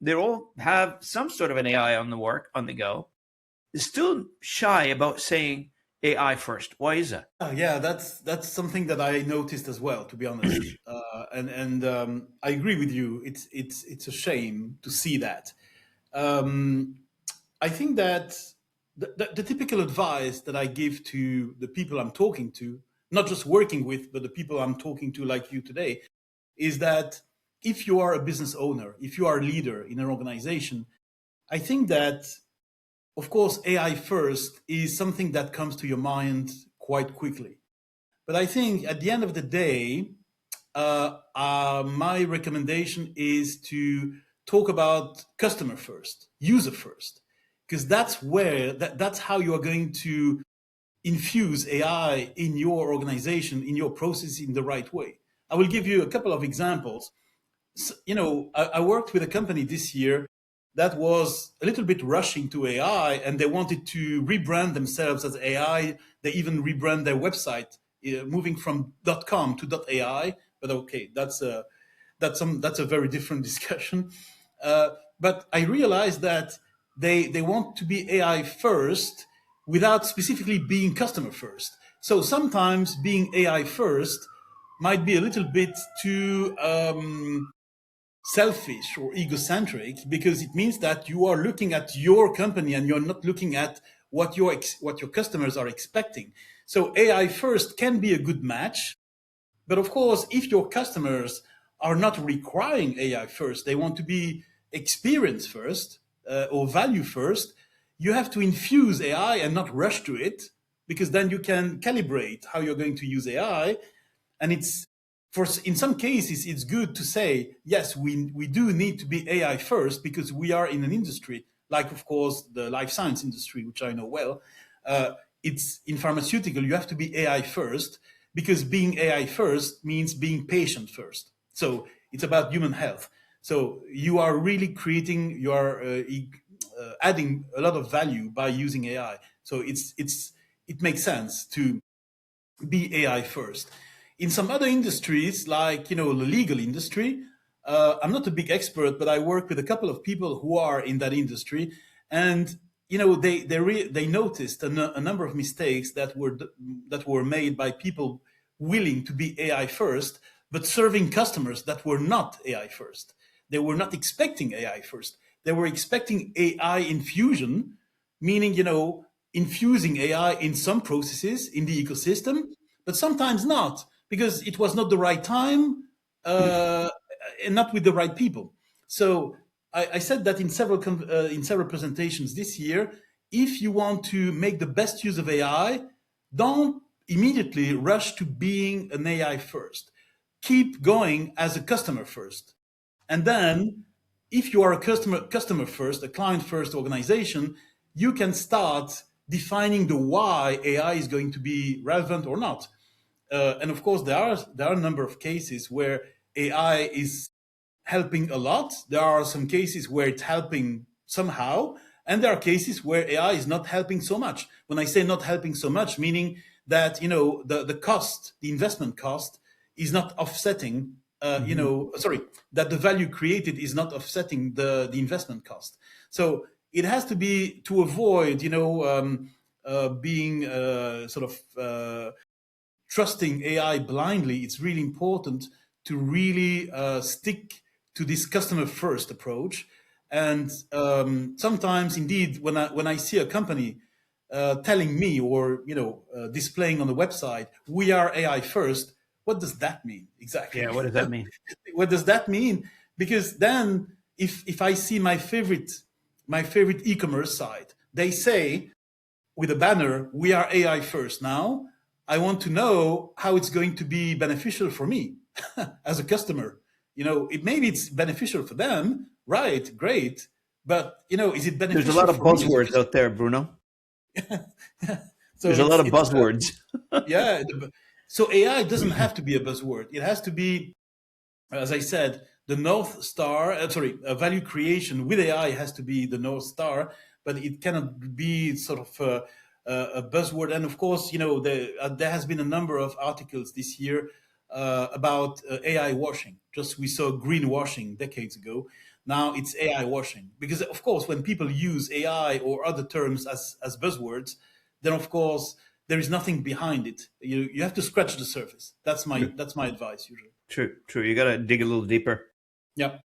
they all have some sort of an AI on the go, is still shy about saying AI first. Why is that? Yeah, that's something that I noticed as well, to be honest. And I agree with you. It's a shame to see that. Um, I think that the typical advice that I give to the people I'm talking to, not just working with, but the people I'm talking to, like you today, is that if you are a business owner, if you are a leader in an organization, I think that, of course, AI first is something that comes to your mind quite quickly. But I think at the end of the day, my recommendation is to talk about customer first, user first, because that's how you are going to infuse AI in your organization, in your process, in the right way. I will give you a couple of examples. So, I worked with a company this year that was a little bit rushing to AI, and they wanted to rebrand themselves as AI. They even rebrand their website, moving from .com to .ai. But okay, that's a very different discussion. But I realized that they want to be AI first without specifically being customer first. So sometimes being AI first might be a little bit too selfish or egocentric, because it means that you are looking at your company and you're not looking at what your customers are expecting. So AI first can be a good match, but of course, if your customers are not requiring AI first, they want to be experience first or value first, you have to infuse AI and not rush to it, because then you can calibrate how you're going to use AI. And in some cases, it's good to say, yes, we do need to be AI first, because we are in an industry, like, of course, the life science industry, which I know well. It's in pharmaceutical, you have to be AI first, because being AI first means being patient first. So it's about human health. So you are really adding a lot of value by using AI. So it makes sense to be AI first. In some other industries, like the legal industry, I'm not a big expert, but I work with a couple of people who are in that industry, and they noticed a number of mistakes that were made by people willing to be AI first, but serving customers that were not AI first. They were not expecting AI first. They were expecting AI infusion, meaning infusing AI in some processes in the ecosystem, but sometimes not, because it was not the right time and not with the right people. So I said that in several presentations this year. If you want to make the best use of AI, don't immediately rush to being an AI first. Keep going as a customer first, and then if you are a customer first, a client first organization, you can start defining the why AI is going to be relevant or not. And of course, there are a number of cases where AI is helping a lot. There are some cases where it's helping somehow, and there are cases where AI is not helping so much. When I say not helping so much, meaning that the cost, the investment cost, is not offsetting. That the value created is not offsetting the investment cost. So it has to be, to avoid being trusting AI blindly. It's really important to really stick to this customer first approach. And sometimes, indeed, when I see a company telling me or displaying on the website, we are AI first, what does that mean exactly? Yeah, what does that mean? What does that mean? Because then, if I see my favorite e-commerce site, they say with a banner, we are AI first. Now I want to know how it's going to be beneficial for me as a customer. Maybe it's beneficial for them, right? Great. But is it beneficial? There's a lot of buzzwords out there, Bruno. So there's a lot of buzzwords. Yeah. So AI doesn't have to be a buzzword. It has to be, as I said, the North Star. Value creation with AI has to be the North Star, but it cannot be sort of a buzzword. And of course, there has been a number of articles this year about AI washing. We saw greenwashing decades ago. Now it's AI washing. Because of course, when people use AI or other terms as buzzwords, then of course there is nothing behind it. You have to scratch the surface. That's my advice usually. True. You got to dig a little deeper. Yeah.